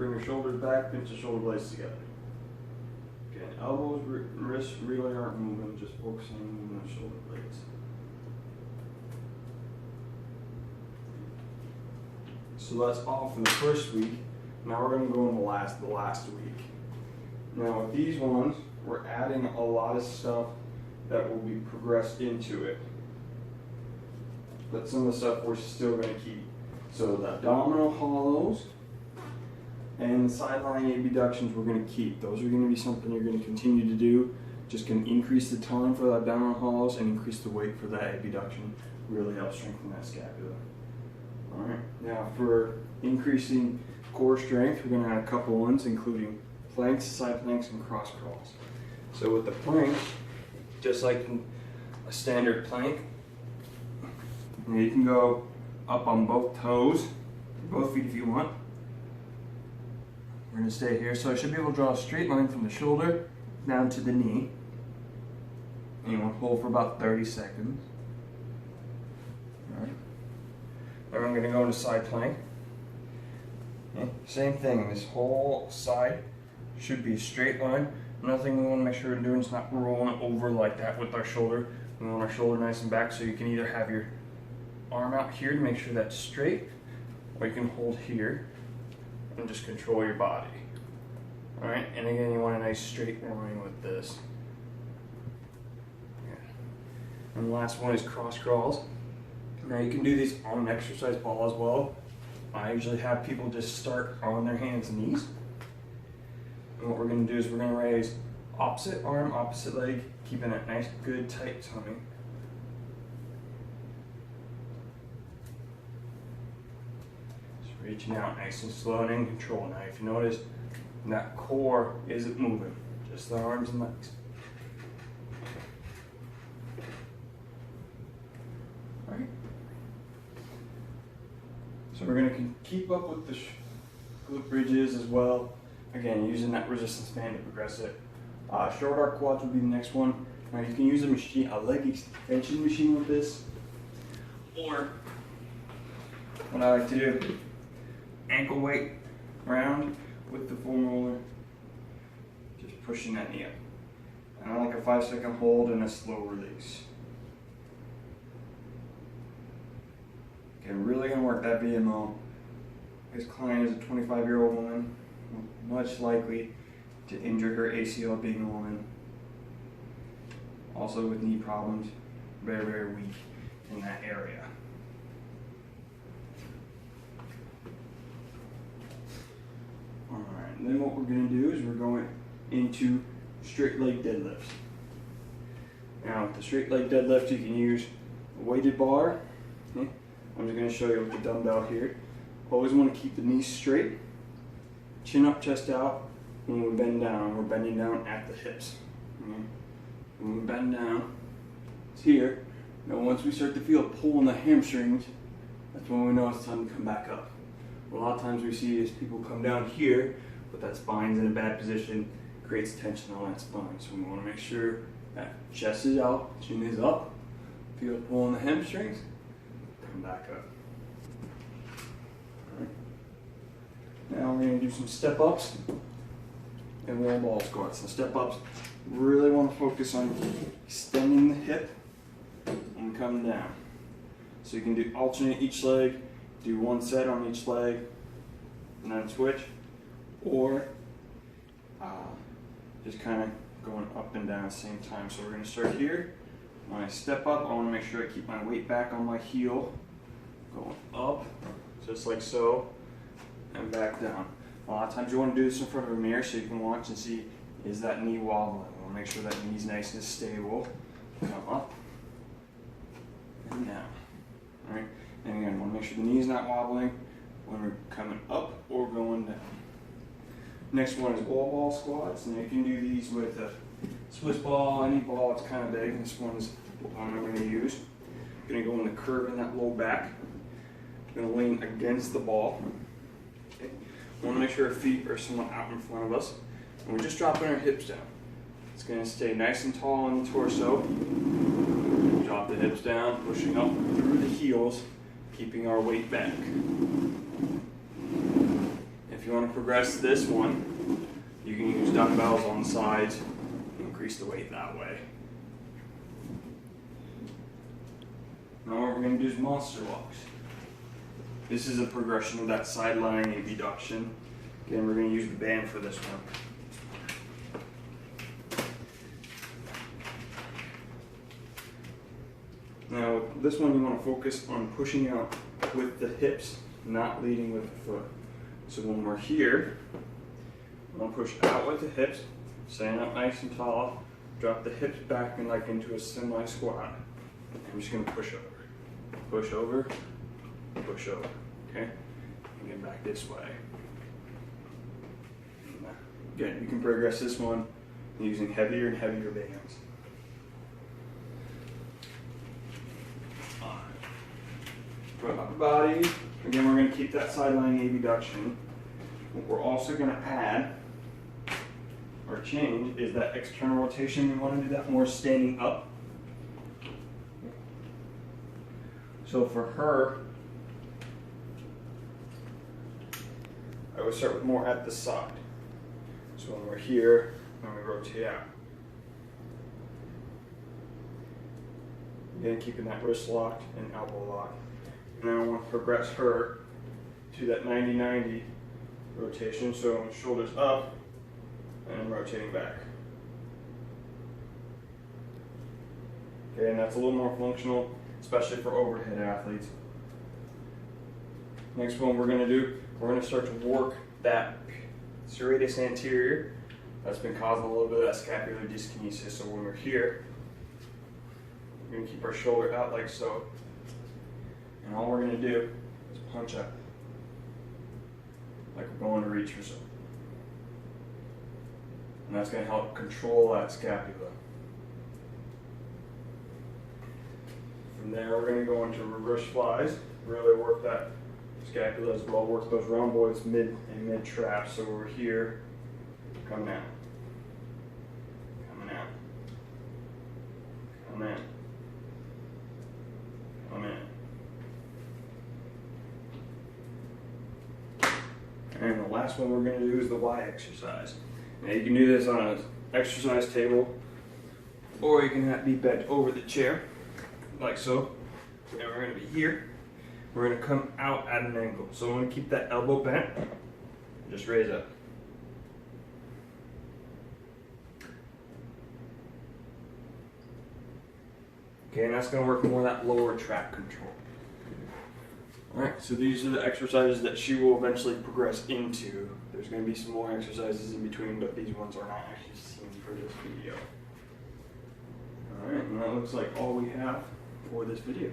Bring your shoulders back, pinch the shoulder blades together. Again, elbows, wrists really aren't moving, just focusing on moving the shoulder blades. So that's all for the first week. Now we're going to go in the last week. Now with these ones, we're adding a lot of stuff that will be progressed into it. But some of the stuff we're still going to keep. So the abdominal hollows and the sideline abductions we're going to keep. Those are going to be something you're going to continue to do. Just going to increase the time for the abdominal hollows and increase the weight for that abduction. Really help strengthen that scapula. Alright, now for increasing core strength, we're going to add a couple ones, including planks, side planks, and cross crawls. So with the plank, just like a standard plank, you can go up on both toes, both feet if you want. We're going to stay here, so I should be able to draw a straight line from the shoulder down to the knee. And you want to hold for about 30 seconds. Alright. Then I'm going to go into side plank. Okay. Same thing, this whole side should be a straight line. Another thing we want to make sure we're doing is not rolling over like that with our shoulder. We want our shoulder nice and back, so you can either have your arm out here to make sure that's straight, or you can hold here and just control your body. Alright, and again you want a nice straight line with this. Yeah. And the last one is cross crawls. Now you can do these on an exercise ball as well. I usually have people just start on their hands and knees. And what we're going to do is we're going to raise opposite arm, opposite leg, keeping a nice good tight tummy. Just reaching out nice and slow and in control. Now if you notice, that core isn't moving, just the arms and legs. Alright. So we're going to keep up with the glute bridges as well. Again, using that resistance band to progress it. Short arc quads will be the next one. Now you can use a leg extension machine with this. Or, what I like to do, ankle weight round with the foam roller. Just pushing that knee up. And I like a 5-second hold and a slow release. Okay, really gonna work that VMO. This client is a 25-year-old woman, much likely to injure her ACL being a woman. Also with knee problems, very, very weak in that area. Alright, and then what we're going to do is we're going into straight leg deadlifts. Now with the straight leg deadlift you can use a weighted bar. Okay. I'm just going to show you with the dumbbell here. Always want to keep the knees straight, chin up, chest out. When we bend down, we're bending down at the hips. Okay. When we bend down, it's here. Now once we start to feel a pull in the hamstrings, that's when we know it's time to come back up. A lot of times we see is people come down here, but that spine's in a bad position, creates tension on that spine. So we want to make sure that chest is out, chin is up, feel a pull in the hamstrings, come back up. All right. Now we're going to do some step ups and wall ball squats. The step ups, really want to focus on extending the hip and coming down. So you can do alternate each leg, do one set on each leg, and then switch, or just kind of going up and down at the same time. So we're going to start here. When I step up, I want to make sure I keep my weight back on my heel, going up, just like so, and back down. A lot of times you want to do this in front of a mirror so you can watch and see, is that knee wobbling? I want to make sure that knee's nice and stable. Come up and down. All right. And again, want to make sure the knee's not wobbling when we're coming up or going down. Next one is wall ball squats. And you can do these with a Swiss ball, any ball that's kind of big. This one's the one I'm going to use. I'm going to go in the curve in that low back. I'm going to lean against the ball. Okay. Want to make sure our feet are somewhat out in front of us. And we're just dropping our hips down. It's going to stay nice and tall on the torso. Drop the hips down, pushing up through the heels, keeping our weight back. If you you want to progress this one, you can use dumbbells on the sides, increase the weight that way. Now what we're going to do is monster walks. This is a progression of that side lying abduction. Again, we're going to use the band for this one. Now with this one, you want to focus on pushing out with the hips, not leading with the foot. So when we're here, I'm going to push out with the hips, stand up nice and tall, drop the hips back and like into a semi-squat. I'm just going to push over, push over, push over, okay? And get back this way. Again, you can progress this one using heavier and heavier bands. For upper body, again, we're going to keep that side lying abduction. What we're also going to add or change is that external rotation. We want to do that more standing up. So for her, I would start with more at the side. So when we're here, when we rotate out. Again, keeping that wrist locked and elbow locked. Now I want to progress her to that 90-90 rotation, so shoulders up and rotating back. Okay, and that's a little more functional, especially for overhead athletes. Next one we're going to do, we're going to start to work that serratus anterior. That's been causing a little bit of that scapular dyskinesia, so when we're here, we're going to keep our shoulder out like so. And all we're going to do is punch up, like we're going to reach for something. And that's going to help control that scapula. From there, we're going to go into reverse flies, really work that scapula as well, work those rhomboids mid and mid traps. So we're here, coming out, coming out, come in, come in. And the last one we're going to do is the Y exercise. Now you can do this on an exercise table, or you can be bent over the chair, like so. And we're going to be here. We're going to come out at an angle. So I'm going to keep that elbow bent, just raise up. Okay, and that's going to work more that lower track control. Alright, so these are the exercises that she will eventually progress into. There's going to be some more exercises in between, but these ones are not actually seen for this video. Alright, and that looks like all we have for this video.